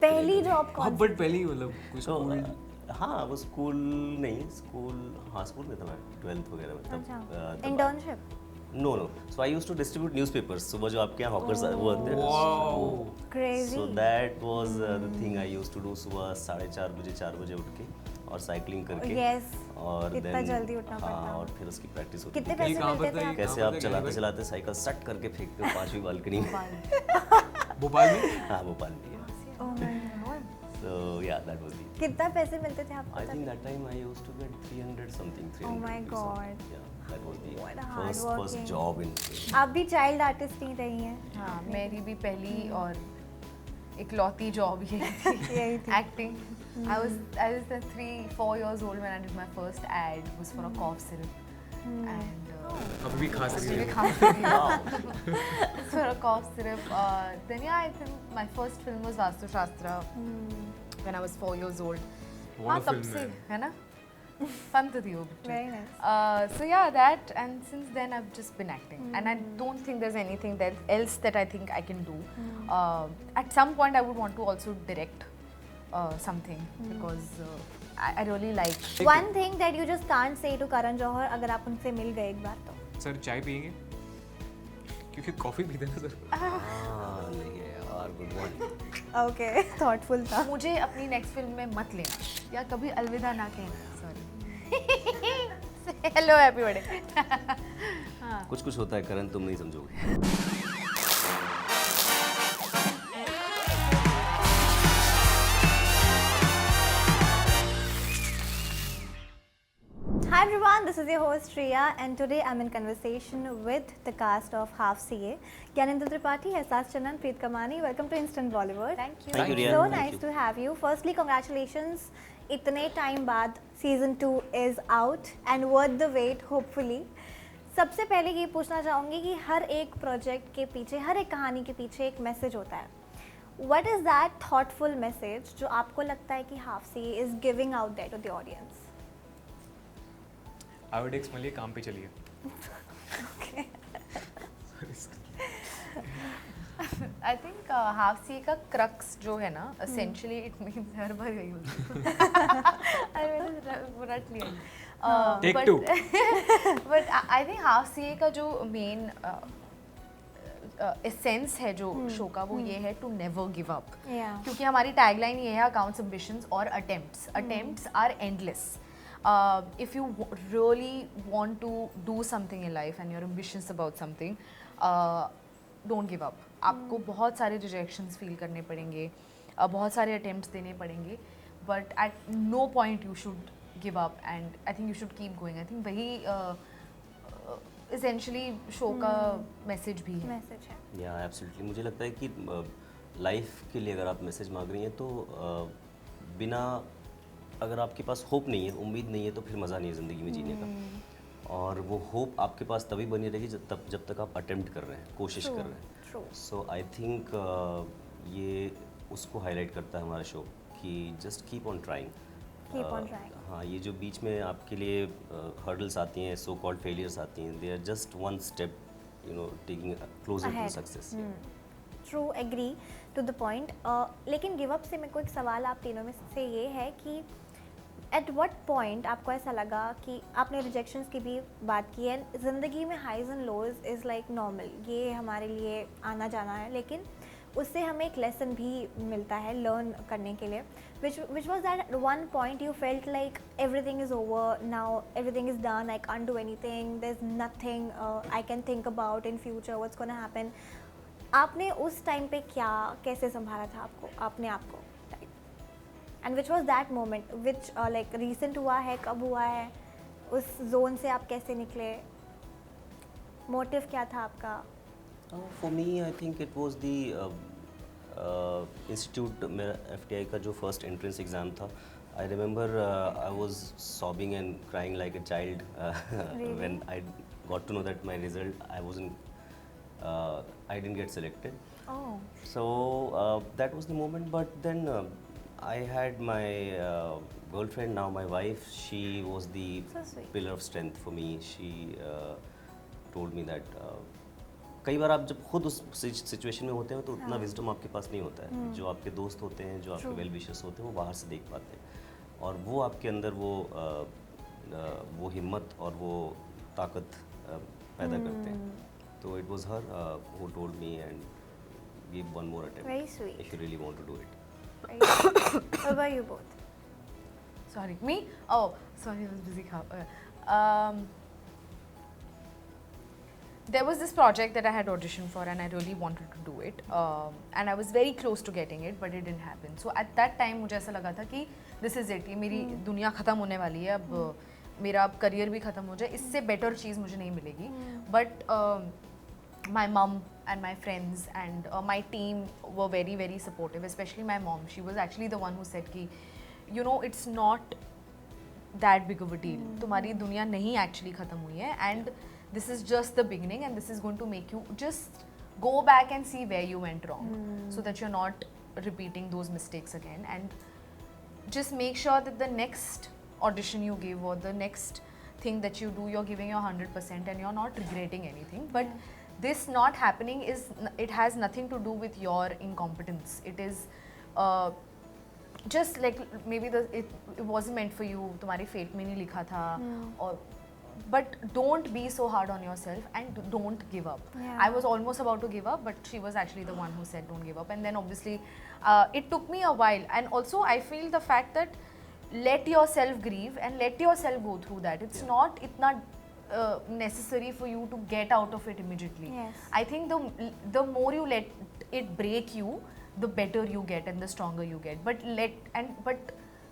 पहली जॉब कौन हाँ बट पहले ही मतलब कोई तो स्कूल हाँ वो स्कूल नहीं स्कूल में था मैं 12th वगैरह में तब internship no so I used to distribute newspapers सुबह जो आपके यहाँ हॉकर्स वो होते हैं crazy so that was the thing I used to do सुबह 4:30 बजे 4 बजे उठ के और साइकिलिंग करके यस और इतना then, जल्दी उठना हाँ पड़ता। और फिर उसकी प्रैक्टिस होती कितने थी पैसे ये कहाँ मिलते पर थे था? आपको? कैसे कहाँ आप पर चलाते चलाते साइकिल सट करके फेंकते हो 5वीं बालकनी में भोपाल में हाँ भोपाल में Oh my God. सो या दैट वाज द कितना पैसे मिलते थे आपको I तब? think that time I used to get 300 something. 300 Oh my rupees God. something. Yeah, that was the What a first hardworking. job in. आप भी चाइल्ड आर्टिस्ट ही रही हैं हाँ मेरी भी पहली और इकलौती जॉब यही थी यही थी। acting. I was 3-4 years old when I did my first ad. It was for a cough syrup and अभी भी खास अभी रही भी है खांसी है। It's for a cough syrup. Then yeah, I think my first film was Vastu Shastra when I was 4 years old. What हाँ a तब film से है। है ना fun तो थी वो picture. Very nice. So yeah, that and since then I've just been acting, and I don't think there's anything else that I think I can do. At some point, I would want to also direct something because I really like. One thing that you just can't say to Karan Johar अगर आप उनसे मिल गए एक बार तो sir चाय पियेंगे क्योंकि coffee पीते हैं ना सर हाँ नहीं है यार गुड मॉर्निंग. ओके थॉटफुल था मुझे अपनी नेक्स्ट फिल्म में मत लेना या कभी अलविदा ना कहना. सॉरी. Hello happy birthday. कुछ होता है करण तुम नहीं समझोगे. Hi everyone, this is your host Riya and today I'm in conversation with the cast of Half CA. Gyanendra Tripathi, Ehsas Chandan, Preet Kamani. Welcome to Instant Bollywood. Thank you. Thank you, Riya. So Thank nice you. to have you. Firstly, congratulations. इतने time बाद season 2 is out and worth the wait hopefully. सबसे पहले ये पूछना चाहूँगी कि हर एक project के पीछे, हर एक कहानी के पीछे एक मैसेज होता है. What is that thoughtful message जो आपको लगता है कि half C is giving out there to the audience? Iodex मलिए काम पे चलिए आई थिंक हाफ सी का क्रक्स जो है ना essentially it means हर बार यही होता है. Take two. But I think half C का जो मेन एसेंस है जो शो का वो ये है टू नेवर गिव अप. क्योंकि हमारी टैगलाइन ये है अकाउंट्स एम्बिशंस और attempts are endless. If you really want to do something in life and you're ambitious about something, don't give up. आपको बहुत सारे रिजेक्शंस फील करने पड़ेंगे, बहुत सारे अटेम्प्ट्स देने पड़ेंगे, but at no point you should give up and I think you should keep going. I think वही एसेंशियली शो का मैसेज भी है. मैसेज है. या एब्सोल्युटली मुझे लगता है कि लाइफ के लिए अगर आप मैसेज मांग रही हैं तो बिना अगर आपके पास होप नहीं है, उम्मीद नहीं है तो फिर मज़ा नहीं है ज़िंदगी में जीने का. और वो होप आपके पास तभी बनी रहेगी जब तक आप अटेम्प्ट कर रहे हैं, कोशिश कर रहे हैं. सो आई थिंक ये उसको हाईलाइट करता है हमारा शो कि जस्ट कीप ऑन ट्राइंग. हाँ ये जो बीच में आपके लिए हर्डल्स आती हैं, सो कॉल्ड फेलियर्स आती हैं, they are just one step taking closer to success. True, agree to the point. लेकिन गिव अप से मेरे को एक सवाल आप तीनों में से ये है कि एट व्हाट पॉइंट आपको ऐसा लगा कि आपने रिजेक्शंस की भी बात की है, ज़िंदगी में highs and lows is like normal, ये हमारे लिए आना जाना है, लेकिन उससे हमें एक लेसन भी मिलता है लर्न करने के लिए. Which was that one point you felt like everything is over now, everything is done, I can't do anything, there is nothing I can think about in future, what's gonna happen. आपने उस time पे कैसे संभाला था अपने आप को? And which was that moment which like recent हुआ है, कब हुआ है, उस जोन से आप कैसे निकले, मोटिव क्या था आपका? For me I think it was the institute. मेरा FTI का जो फर्स्ट एंट्रेंस एग्ज़ाम था, I remember I was sobbing and crying like a child when I got to know that my result I didn't get selected. Oh. So that was the moment. But then I had my girlfriend, now my wife. She was the So sweet. pillar of strength for me. She told me that कई बार आप जब खुद उस situation में होते हैं तो उतना विजडम आपके पास नहीं होता है। जो आपके दोस्त होते हैं, जो आपके वेल विशर्स होते हैं, वो बाहर से देख पाते हैं और वो आपके अंदर वो हिम्मत और वो ताकत पैदा करते हैं। तो it was her who told me and give one more attempt Very sweet. If you really want to do it. What about you both? Sorry, me? Oh, sorry, I was busy. There was this project that I had auditioned for and I really wanted to do it. And I was very close to getting it, but it didn't happen. So at that time मुझे ऐसा लगा था कि this is it, ये मेरी दुनिया ख़त्म होने वाली है, अब मेरा अब करियर भी ख़त्म हो जाए, इससे बेटर चीज़ मुझे नहीं मिलेगी. But my mom and my friends and my team were very, very supportive, especially my mom. She was actually the one who said कि, you know, it's not that big of a deal. तुम्हारी दुनिया नहीं actually ख़त्म हुई है and this is just the beginning and this is going to make you just go back and see where you went wrong so that you're not repeating those mistakes again, and just make sure that the next audition you give or the next thing that you do, you're giving your 100% and you're not regretting anything. But this not happening it has nothing to do with your incompetence. It is just like maybe it wasn't meant for you, तुम्हारी fate में नहीं लिखा था, or but don't be so hard on yourself and don't give up. Yeah. I was almost about to give up, but she was actually the one who said don't give up. And then obviously it took me a while, and also I feel the fact that let yourself grieve and let yourself go through that. It's not necessary for you to get out of it immediately. Yes. I think the more you let it break you, the better you get and the stronger you get. But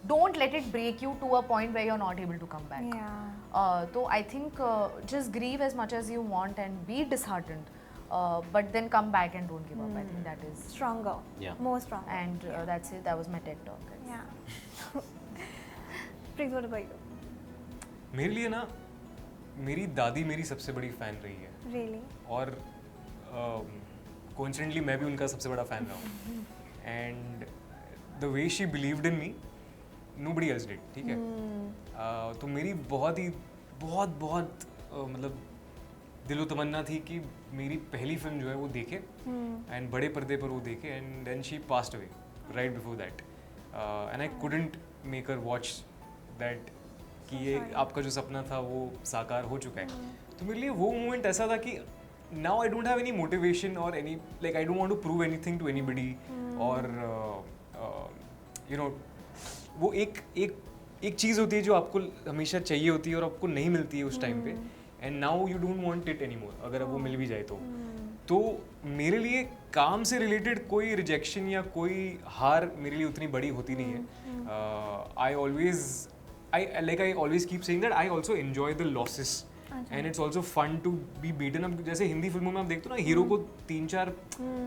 don't let it break you to a point where you're not able to come back. Yeah. So I think just grieve as much as you want and be disheartened, but then come back and don't give up. I think that is, Stronger. Yeah. More stronger. and that's it. That was my TED talk. guys. Yeah. Prince, what about you? मेरे लिए ना मेरी दादी मेरी सबसे बड़ी fan रही है Really? और कोइंसिडेंटली मैं भी उनका सबसे बड़ा फ़ैन रहा हूँ and the way she believed in me nobody else did. ठीक है. तो मेरी बहुत मतलब दिलो तमन्ना थी कि मेरी पहली फिल्म जो है वो देखे एंड बड़े पर्दे पर वो देखे and then she passed away right before that and I couldn't make her watch that कि ये आपका जो सपना था वो साकार हो चुका है. तो मेरे लिए वो मोमेंट ऐसा था कि now I don't have any motivation और any like I don't want to prove anything to anybody और यू नो वो एक चीज़ होती है जो आपको हमेशा चाहिए होती है और आपको नहीं मिलती है उस टाइम पे and now you don't want it anymore अगर वो मिल भी जाए तो मेरे लिए काम से रिलेटेड कोई रिजेक्शन या कोई हार मेरे लिए उतनी बड़ी होती नहीं है. I always keep saying that I also enjoy the losses and it's also fun to be beaten up. जैसे हिंदी फिल्मों में आप देखते हो ना हीरो को 3-4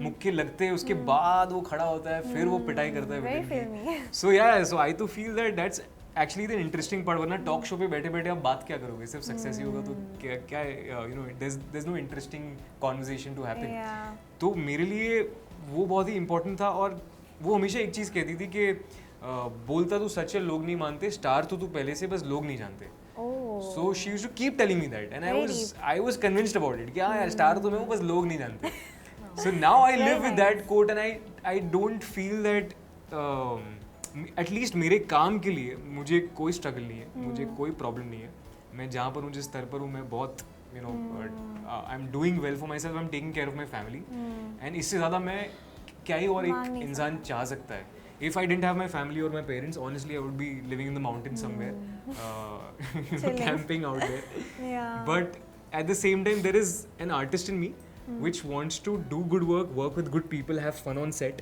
मुक्के लगते हैं उसके बाद वो खड़ा होता है फिर वो पिटाई करता है विलेन की. सो आई तो feel that that's actually the interesting part. वरना टॉक शो पे बैठे बैठे आप बात क्या करोगे, सिर्फ सक्सेस ही होगा तो क्या you know there is no interesting conversation to happen. तो मेरे लिए वो बहुत ही इंपॉर्टेंट था और वो हमेशा एक चीज़ कहती थी कि बोलता तू सच है लोग नहीं मानते, स्टार तो तू पहले से बस लोग नहीं जानते. So she used to keep telling me that and I was convinced about it कि हाँ यार स्टार तो मैं हूँ बस लोग नहीं जानते. So now I live with that quote and I don't feel that at least मेरे काम के लिए मुझे कोई स्ट्रगल नहीं है, मुझे कोई प्रॉब्लम नहीं है. मैं जहाँ पर हूँ जिस स्तर पर हूँ मैं बहुत you know I am doing well for my self, I am taking care of my family and इससे ज़्यादा मैं क्या ही और एक इंसान चाह सकता है. If I didn't have my family or my parents, honestly, I would be living in the mountains somewhere, camping out there. Yeah. But at the same time, there is an artist in me which wants to do good work with good people, have fun on set.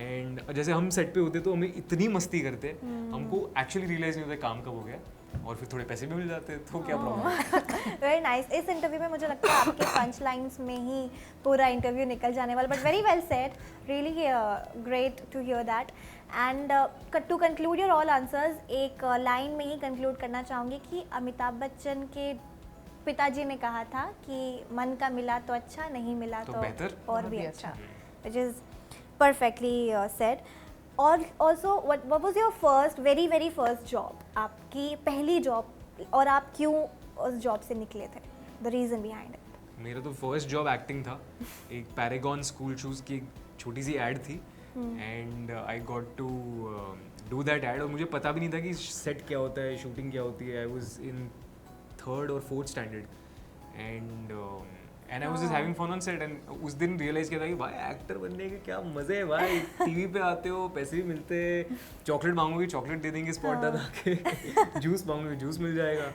And जैसे हम set पे होते तो हमें इतनी मस्ती करते हमको एक्चुअली रियलाइज नहीं होता काम कब हो गया और फिर थोड़े पैसे भी मिल जाते हैं तो क्या प्रॉब्लम है. Very nice. इस इंटरव्यू में मुझे लगता है आपके पंच लाइन्स में ही पूरा इंटरव्यू निकल जाने वाला. But very well said, really great to hear that. And to conclude your all answers, एक लाइन में ही कंक्लूड करना चाहूँगी कि अमिताभ बच्चन के पिताजी ने कहा था कि मन का मिला तो अच्छा, नहीं मिला तो बेहतर और भी अच्छा, विच इज़ परफेक्टली सेड. और also what was your first very first job, आपकी पहली जॉब, और आप क्यों उस जॉब से निकले थे, द रीज़न बिहाइंड इट? मेरा तो फर्स्ट जॉब एक्टिंग था. एक पैरागॉन स्कूल शूज़ की एक छोटी सी एड थी and I got to do that ad. और मुझे पता भी नहीं था कि सेट क्या होता है, शूटिंग क्या होती है. I was in 3rd or 4th standard and I was just having fun on set. एंड उस दिन रियलाइज़ किया था कि भाई एक्टर बनने के क्या मज़े है भाई. टीवी पे आते हो, पैसे भी मिलते हैं, चॉकलेट मांगोगे चॉकलेट दे देंगे स्पॉट डाल के, जूस मांगोगे जूस मिल जाएगा.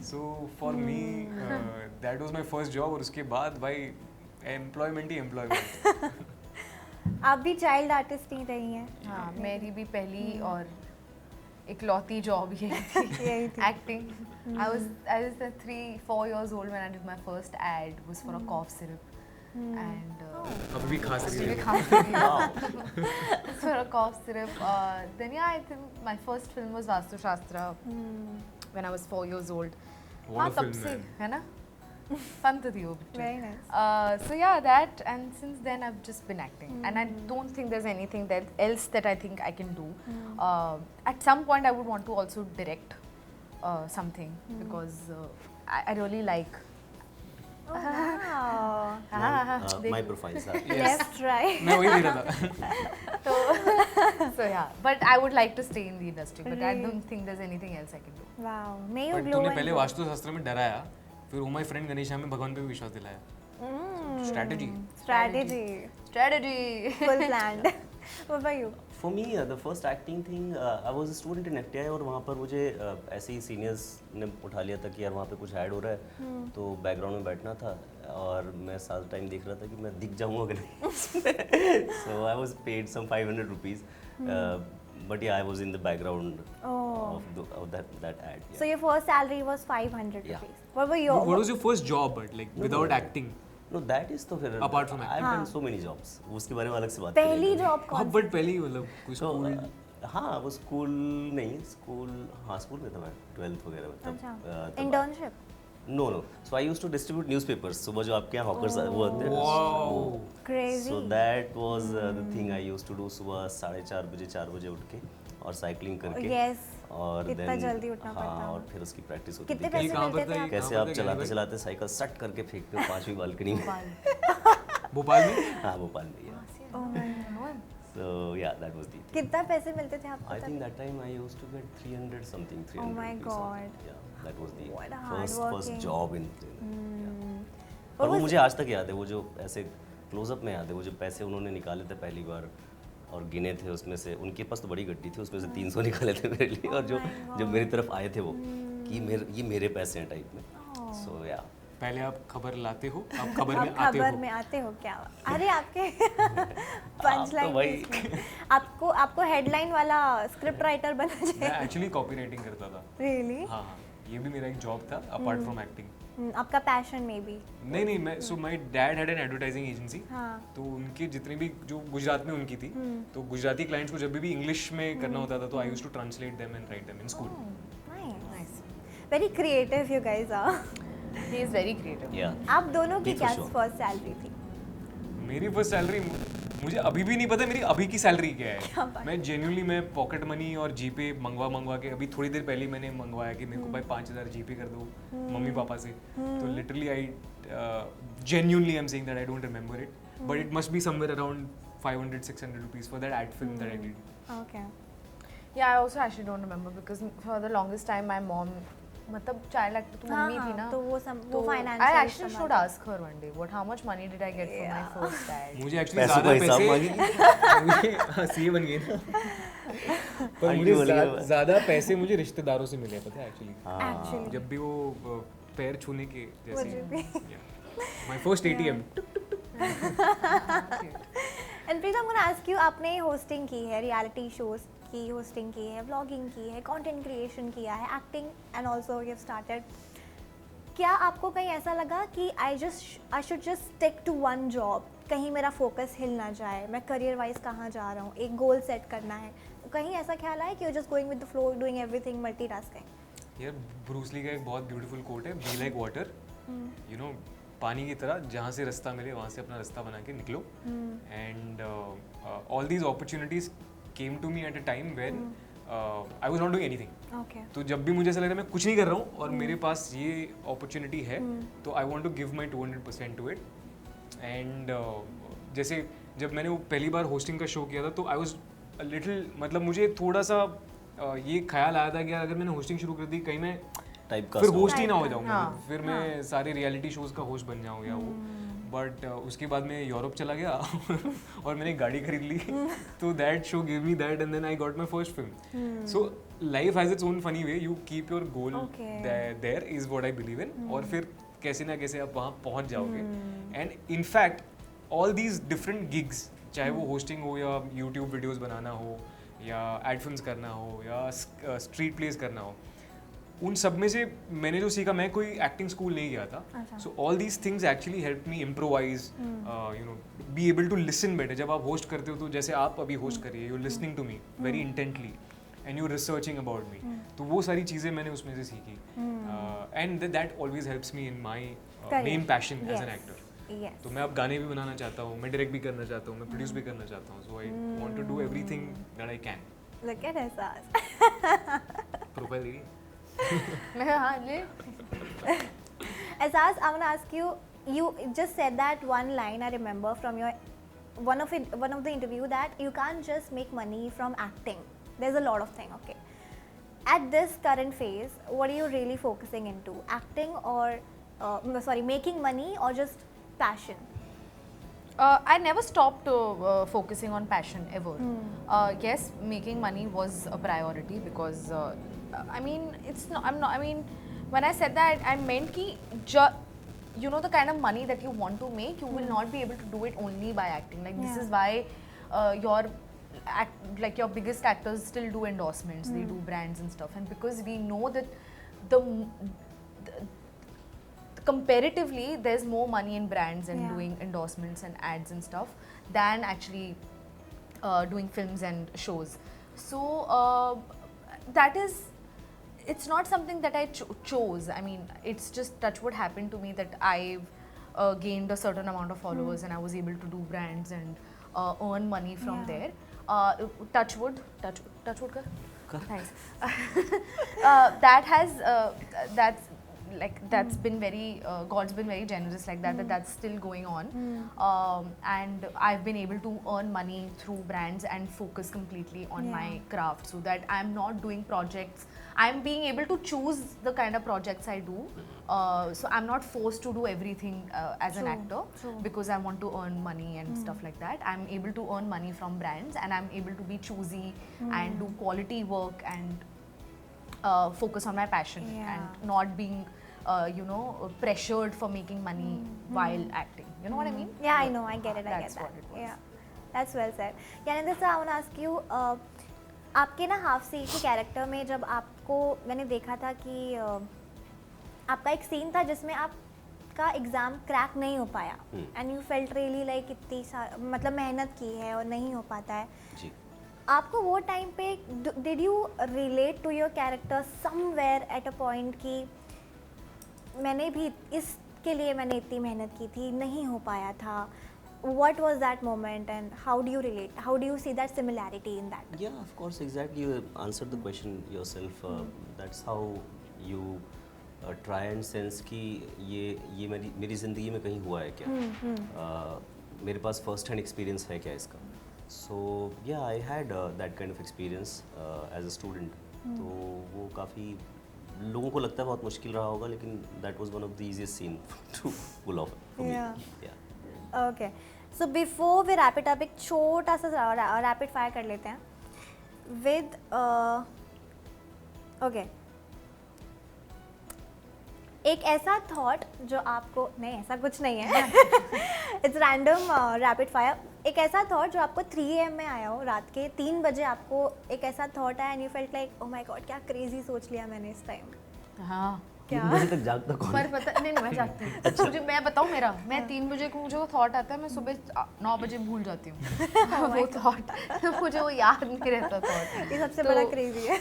So for me that was my first job. और उसके बाद भाई एम्प्लॉयमेंट ही एम्प्लॉयमेंट. आप भी चाइल्ड आर्टिस्ट ही रही हैं. हाँ, मेरी भी पहली और इकलौती जॉब यही थी, acting. I was 3-4 years old when I did my first ad. Was for a cough syrup, and अभी भी खास रही still है. can't believe it. For a cough syrup. Then yeah, I think my first film was Vastu Shastra when I was 4 years old. What हाँ, a तब film, से man. है ना, fun to the Very nice. So yeah, that, and since then I've just been acting, and I don't think there's anything else that I think I can do. At some point I would want to also direct something because I really like. Oh, wow. My profiles are. Left, right. मैं वही दे रहा था. So yeah, but I would like to stay in the industry, but I don't think there's anything else I can do. Wow. May you But glow तूने and पहले glow. Vastu शास्त्र में डराया, फिर ओ माय फ्रेंड गणेशा में भगवान पे भी विश्वास दिलाया. Strategy. Strategy. Strategy. Full planned. What about you? For me, the first acting thing, I was a student in FTI और वहाँ पर मुझे ऐसे ही सीनियर्स ने उठा लिया था कि यार वहाँ पे कुछ ऐड हो रहा है, तो बैकग्राउंड में बैठना था और मैं सारा टाइम देख रहा था कि मैं दिख जाऊँगा कि नहीं. So I was paid some 500 rupees, but yeah, I was in the background of that ad. Yeah. So your first salary was 500 Yeah. rupees. What were your? What was your first job but like without acting? No, that is तो फिर Apart from I've done so many jobs. उसके बारे में अलग से बात पहली करेंगे. जॉब हाँ कौन? बट पहले ही मतलब कुछ So, cool. हाँ वो स्कूल नहीं, स्कूल हाँ स्कूल में था मैं 12th वगैरह में अच्छा. तब Internship. No, no. So I used to distribute newspapers. सुबह जो आपके यहाँ हॉकर्स वो होते हैं. Wow. Crazy. So that was the thing I used to do. सुबह 4:30 बजे 4 बजे उठ के और साइकिलिंग करके. Yes. और इतना then जल्दी उठना पड़ता हाँ है. और फिर उसकी प्रैक्टिस होती कितने थी. पैसे ये कहाँ पर मिलते था थे ये? आपको? कैसे कहाँ आप पर था चलाते भाई? चलाते साइकिल सट करके फेंकते हो 5वीं बालकनी में. भोपाल में? हाँ भोपाल में. Yeah. Oh my God. So yeah, that was the. कितना पैसे मिलते थे आपको? I तब? think that time I used to get 300 something, 300 Oh my rupees something. God. Yeah, that was the What a hard first working. job in. What और वो was- मुझे आज तक याद है, वो जो ऐसे क्लोजअप में याद है, वो जो पैसे उन्होंने निकाले थे पहली बार और गिने थे उसमें से, उनके पास तो बड़ी गड्डी थी, उसमें से 300 निकाले थे मेरे लिए और जो my जो मेरी तरफ आए थे वो कि ये मेरे पैसे हैं टाइप में. सो या पहले आप खबर लाते हो, आप खबर में आप आते खबर हो. में आते हो क्या? अरे आपके पंच तो भाई लाइन आपको हेडलाइन वाला स्क्रिप्ट राइटर बनना मैं चाहिए. एक्चुअली कॉपी राइटिंग करता था. रियली? हाँ हाँ, ये भी मेरा एक जॉब था अपार्ट फ्रॉम एक्टिंग. आपका पैशन में भी. नहीं मैं so my dad had an advertising agency. हाँ. तो उनके जितने भी जो गुजरात में उनकी थी, तो गुजराती क्लाइंट्स को जब भी इंग्लिश में करना होता था तो I used to translate them and write them in school. Nice. Very creative you guys are. He is very creative. या आप दोनों की For क्या sure. फर्स्ट सैलरी थी? मेरी फर्स्ट सैलरी मुझे अभी भी नहीं पता मेरी अभी की सैलरी क्या क्या है. बात मैं जेन्युइनली मैं पॉकेट मनी और जीपे मंगवा के अभी थोड़ी देर पहले ही मैंने मंगवाया कि मेरे को भाई 5,000 जीपे कर दो मम्मी पापा से. तो literally I genuinely I am saying that I don't remember it, but it must be somewhere around 500-600 rupees for that ad film that I did. Okay. Yeah, I also actually don't remember because for the longest time my mom, मतलब child actor तो mummy थी ना, तो वो तो financial I actually should ask her one day what how much money did I get for my first ad. मुझे actually पैसों ज़्यादा का हिसाब पैसे मुझे सीए बन गए ना. पर आंटी मुझे बोली है। ज़्यादा पैसे मुझे रिश्तेदारों से मिले, पता है एक्चुअली. Actually. जब भी वो पैर छूने के मुझे भी. जैसे my first ATM. And Preet, I am gonna ask you, आपने होस्टिंग की है, रियलिटी शोज की होस्टिंग की है, व्लॉगिंग की है, कंटेंट क्रिएशन किया है, acting and also you have started. क्या आपको कहीं ऐसा लगा कि I should just stick to one job, कहीं मेरा फोकस हिल ना जाए, मैं करियर वाइज कहाँ जा रहा हूँ, एक गोल सेट करना है, कहीं ऐसा ख्याल आया कि you just going with the flow, doing everything, multitasking? यार ब्रूस ली का एक बहुत ब्यूटीफुल कोट है, be like water, you know, पानी की तरह, जहाँ से रास्ता मिले वहाँ से अपना रास्ता बना के निकलो. And all these opportunities came to me at a time when I was not doing anything. Okay. तो जब भी मुझे ऐसा लग रहा है मैं कुछ नहीं कर रहा हूँ और मेरे पास ये अपॉर्चुनिटी है, तो I want to give my 200% to it. And जैसे जब मैंने वो पहली बार होस्टिंग का शो किया था, तो आई वाज अ लिटिल, मतलब मुझे थोड़ा सा ये ख्याल आया था कि यार अगर मैंने होस्टिंग शुरू कर दी, कहीं मैं फिर होस्ट ही ना हो जाऊँ, फिर मैं सारे रियलिटी शोज का होस्ट बन जाऊँ या वो। बट उसके बाद मैं यूरोप चला गया और मैंने गाड़ी खरीद ली, तो that show give me that and then I got my first film. So life has its own funny way, you keep your goal there is what I believe in, और फिर कैसे ना कैसे आप वहाँ पहुँच जाओगे। And in fact all these different gigs, चाहे वो होस्टिंग हो या यूट्यूब वीडियोज़ बनाना हो या एड फिल्म्स करना हो या स्ट्रीट प्लेस करना हो, उन सब में से मैंने जो सीखा, मैं कोई एक्टिंग स्कूल नहीं गया था, so all these things actually help me improvise, you know, be able to listen better. जब आप होस्ट करते हो तो जैसे आप अभी होस्ट करिए, you listening to me very intently and you researching about me, तो वो सारी चीज़ें मैंने उसमें से सीखी, and that always helps me in my main passion as an actor. तो मैं अब गाने भी बनाना चाहता हूँ, मैं डायरेक्ट भी करना चाहता हूँ, मैं प्रोड्यूस भी करना चाहता हूँ, so I want to do everything that I can. Look at Ehsaas. Profile देखिए। हाँ ले। Ehsaas, I want to ask you, you just said that one line I remember from your one of the interview, that you can't just make money from acting. There's a lot of thing, okay. At this current phase, what are you really focusing into? Acting or making money, or just passion? I never stopped focusing on passion ever. Yes, making money was a priority because I mean, it's not. I'm not. I mean, when I said that, I meant ki, you know, the kind of money that you want to make, you will not be able to do it only by acting. Like this is why your biggest actors still do endorsements. They do brands and stuff, and because we know that the comparatively there's more money in brands and doing endorsements and ads and stuff than actually doing films and shows. So that is, it's not something that I chose. I mean, it's just touch what happened to me, that I've gained a certain amount of followers and I was able to do brands and earn money from there. Touch wood kar. Thanks. That has that's been very God's been very generous like that, that's still going on. And I've been able to earn money through brands and focus completely on my craft, so that I'm not doing projects. I'm being able to choose the kind of projects I do, so I'm not forced to do everything as an actor, because I want to earn money and stuff like that. I'm able to earn money from brands, and I'm able to be choosy and do quality work and focus on my passion, and not being you know, pressured for making money while acting. You know what I mean? Yeah, I know, I get it. I That's get that. what it was. Yeah, that's well said. Yanendra sir, I want to ask you, आपके ना half C के character में जब आपको मैंने देखा था कि आपका एक सीन था जिसमें आपका एग्ज़ाम क्रैक नहीं हो पाया, and you felt really like इतनी मतलब मेहनत की है और नहीं हो पाता है जी। आपको वो टाइम पे did you relate to your character somewhere at a point कि मैंने भी इसके लिए मैंने इतनी मेहनत की थी, नहीं हो पाया था? What was that moment, and how do you relate? How do you see that similarity in that? Yeah, of course, exactly. You answered the question yourself. That's how you try and sense कि ये मेरी ज़िंदगी में कहीं हुआ है क्या? मेरे पास first hand experience है क्या इसका? So yeah, I had that kind of experience as a student. तो वो काफ़ी लोगों को लगता है बहुत मुश्किल रहा होगा, लेकिन that was one of the easiest scene to pull off for me. Yeah. Okay. So before we wrap it up, एक छोटा सा रैपिड फायर कर लेते हैं with okay. एक ऐसा थॉट जो आपको, नहीं ऐसा कुछ नहीं है, इट्स रैंडम रैपिड फायर। एक ऐसा थॉट जो आपको 3 AM में आया हो, रात के 3 बजे आपको एक ऐसा थॉट आया and you felt like oh my God क्या क्रेजी सोच लिया मैंने इस टाइम। हाँ, क्या 3 बजे तक जागता कौन है? पर पता नहीं, मैं जागती हूँ। मुझे मैं बताऊँ मेरा, मैं 3 बजे को मुझे वो थॉट आता है, मैं सुबह 9 बजे भूल जाती हूँ वो थॉट, मुझे वो याद नहीं रहता थॉट। ये सबसे बड़ा क्रेजी है।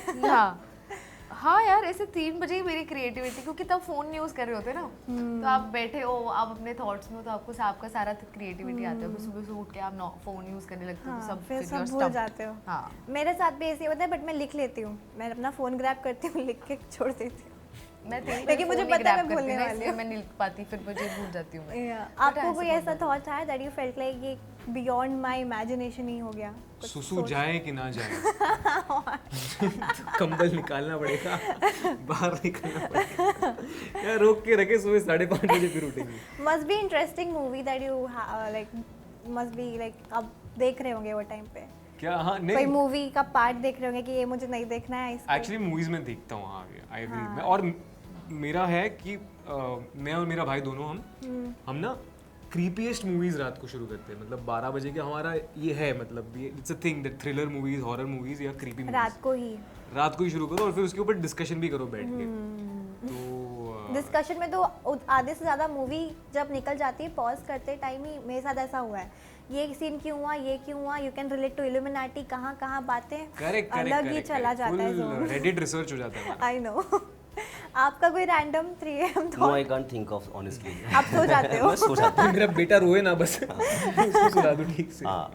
हाँ यार, ऐसे 3 बजे ही मेरी क्रिएटिविटी, क्योंकि तब फोन यूज कर रहे होते ना, तो आप बैठे हो, आप अपने थॉट्स में हो, तो आपका सारा क्रिएटिविटी आता है। फिर सुबह से उठ के आप फोन यूज करने लगते हो, तो सब फिर you're सब भूल stumped। जाते हो। हाँ, मेरे साथ भी ऐसे ही होता है, बट मैं लिख लेती हूँ, मैं अपना फ़ोन ग्रैब करती हूँ, लिख के छोड़ देती हूँ। मैं लेकिन मुझे पता है मैं भूलने वाली हूँ। मैं नहीं लिख पाती, फिर मुझे भूल जाती हूँ मैं। आपको कोई ऐसा थॉट आया दैट यू फेल्ट लाइक ये बियॉन्ड माय इमेजिनेशन ही हो गया? सुसु जाए कि ना जाए कंबल निकालना पड़ेगा, बाहर निकलना पड़ेगा यार, रोक के रखे सुबह 5:30 बजे फिर उठेंगे। Must be interesting movie that you like, must be like आप देख रहे होंगे वो टाइम पे क्या? हाँ, कोई नहीं मूवी का पार्ट देख रहे होंगे कि ये मुझे नहीं देखना है इसको। एक्चुअली मूवीज में देखता हूँ। हाँ, आई एग्री। मैं और मेरा है कि मैं और मेरा भाई दोनों हम ना क्रीपीएस्ट मूवीज रात को शुरू करते हैं। मतलब 12 बजे के हमारा ये है, मतलब ये it's a thing that thriller movies, horror movies या क्रीपी मूवीज रात को ही शुरू करो और फिर उसके ऊपर डिस्कशन भी करो बैठ के। तो डिस्कशन में तो आधे से ज़्यादा मूवी जब निकल जाती है पॉज करते टाइम ही मेरे साथ ऐसा हुआ है, ये सीन क्यों हुआ, ये क्यों हुआ, you can relate to Illuminati, कहाँ बातें अलग ही चला जाता है, रेडिट रिसर्च हो जाता है। I know. आपका कोई random 3 AM no, I can't think of honestly. आप सो जाते हो? मैं सो जाता हूँ। मेरा बेटा रोए ना बस उसको सुला दो ठीक से। हाँ,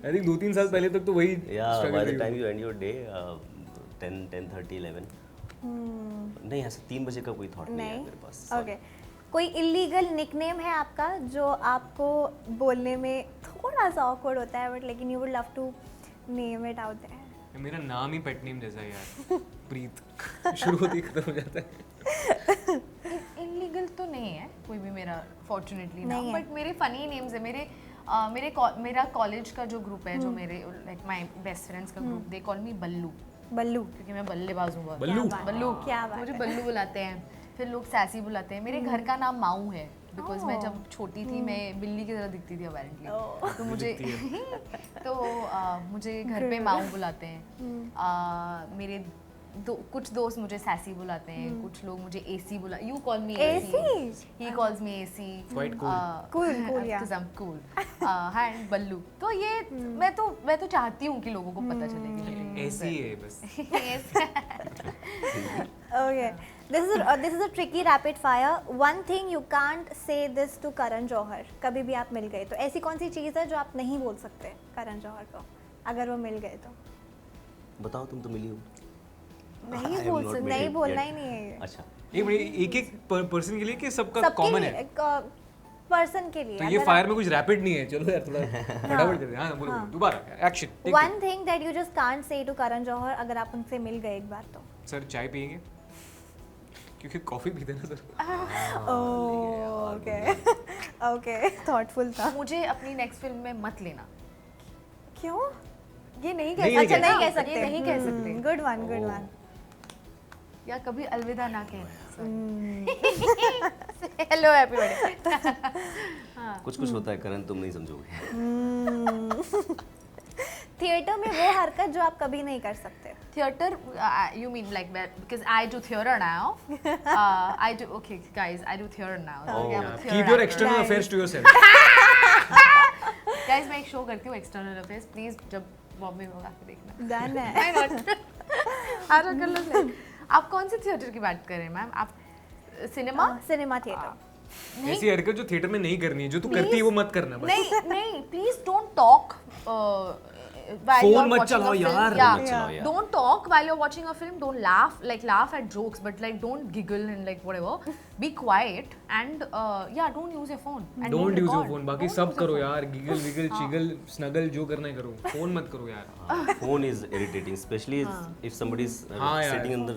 आई थिंक 2-3 साल पहले तक तो वही या struggle बाय द रही टाइम होगी। यू एंड योर डे 10:30 11 नहीं, ऐसा 3 बजे का कोई थॉट नहीं है मेरे पास। ओके, कोई इलीगल निकनेम है आपका जो आपको बोलने में थोड़ा सा ऑकवर्ड होता है, बट लेकिन you would love to name it out there? मेरा नाम ही पेट नेम जैसा है यार, प्रीत। शुरू होते ही खत्म हो जाता है। इलीगल तो नहीं है कोई भी मेरा, फॉर्चुनेटली ना, नहीं है। बट मेरे फनी नेम्स है। मेरा कॉलेज का जो ग्रुप है, जो मेरे लाइक माय बेस्ट फ्रेंड्स का ग्रुप, दे कॉल मी बल्लू, बल्लू। क्योंकि मैं बल्लेबाज हूँ बहुत। बल्लू? बल्लू, क्या बात मुझे है। बल्लू बुलाते हैं, फिर लोग सैसी बुलाते हैं। मेरे घर का नाम माऊ है, बिकॉज मैं जब छोटी थी मैं बिल्ली की तरह दिखती थी अपेरेंटली, तो मुझे मुझे घर पे माऊ बुलाते हैं। मेरे कुछ दोस्त मुझे सैसी बुलाते हैं, कुछ लोग मुझे एसी बुला, you call me AC, he calls me AC, Quite cool. Cool, yeah. because I'm cool. And बल्लू, तो ये मैं तो चाहती हूँ कि लोगों को पता चले कि मेरे ऐसे ही है बस। Okay, this is a tricky rapid fire. One thing you can't say this to Karan Johar. कभी भी आप मिल गए तो ऐसी कौन सी चीज़ है जो आप नहीं बोल सकते करण जौहर को, अगर वो मिल गए तो? बताओ, तुम तो मिली हो। नहीं I am बोल not सकते, meeting नहीं बोलना yet. ही नहीं है ये। अच्छा, एक पर्सन के लिए कि सबका सबके कॉमन लिए, है? पर्सन के लिए। तो ये फायर में कुछ रैपिड नहीं है, चलो यार थोड़ा फटाफट करते हैं। हाँ, बोलो दोबारा action. One thing that you just can't say to Karan Johar, अगर आप उनसे मिल गए एक बार तो? सर चाय पियेंगे? क्योंकि कॉफी पीते ना सर। ओके ओके, थॉटफुल था। मुझे अपनी नेक्स्ट फिल्म में मत लेना। क्यों? ये नहीं नहीं, कह अच्छा, सकते, नहीं कह सकते। ये नहीं कह सकते, गुड वन, गुड वन। या कभी अलविदा ना कहें। Hello, happy birthday. कुछ होता है करण, तुम नहीं समझोगे। थिएटर में वो हरकत जो आप कभी नहीं कर सकते? Theater, you mean like that? Because I do theater now. I do, okay guys, I do theater now. Okay, I'm a theater Keep your actor. external affairs to yourself. Guys, मैं एक शो करती हूँ external affairs, please जब बॉम्बे में होगा तो देखना। Done है। Why not? आजा कर लो play. आप कौन से थिएटर की बात कर रहे हैं मैम? आप सिनेमा? Cinema theatre. ऐसी हरकत जो थिएटर में नहीं करनी है, जो तू करती है वो मत करना बस। नहीं, प्लीज डोंट टॉक फोन मत चलाओ यार। मत चलाओ यार। Don't talk while you're watching a film. Don't laugh at jokes, but like don't giggle and like whatever. Be quiet and don't use your phone. And don't use your record. Phone, बाकी Don't सब use करो your phone. यार, giggle wiggle चिगल snuggle जो करना है करो, phone मत करो यार। Phone is irritating, specially if somebody is हाँ यार। सिटिंग इन द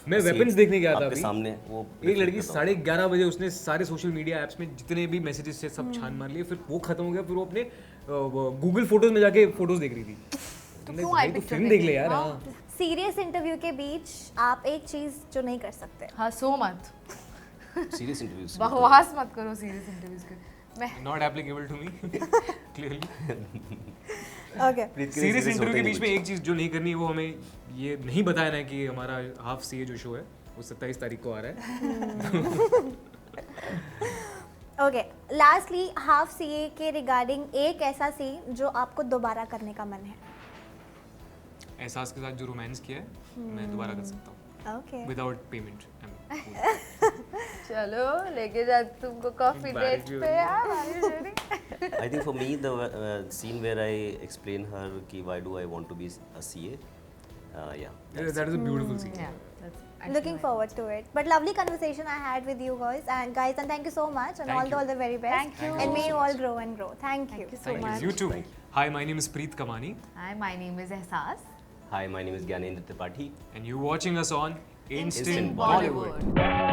मैं वेपन्स देखने गया था आपके अभी सामने। वो एक लड़की 11:30 बजे उसने सारे सोशल मीडिया ऐप्स में जितने भी मैसेजेस थे सब छान मार लिए, फिर वो खत्म हो गया, फिर वो अपने गूगल फोटोज में जाके फोटोज देख रही थी। क्यों भाई आई तू पिक्चर फिल्म देख ले यार। हाँ, सीरियस इंटरव्यू के बीच आप एक चीज जो नहीं कर सकते? हंसो मत, सीरियस इंटरव्यूज। बकवास मत करो सीरियस इंटरव्यूज के। मैं not applicable to me clearly. Okay, serious interview के बीच में एक चीज जो नहीं करनी है वो हमें ये नहीं बताया ना कि हमारा हाफ सीए जो शो है वो 27 तारीख को आ रहा है। ओके, लास्टली हाफ सीए के रिगार्डिंग एक ऐसा सीन जो आपको दोबारा करने का मन है? एहसास के साथ जो रोमांस किया है मैं दोबारा कर सकता हूँ। Okay. without payment. चलो लेके जा तुमको कॉफी डेट पे यार I think for me the scene where I explain her कि why do I want to be a CA, yeah. That is a beautiful scene. yeah that's Looking forward to it. But lovely conversation I had with you guys, and thank you so much, and Thank you. all the very best. Thank you. And may you all grow and grow. Thank you. you so Thank much. you. You too. Hi, my name is Preet Kamani, Hi, my name is Ehsaas. Hi, my name is Gyanendra Tripathi. and you're watching us on Instant Instant Bollywood. Bollywood.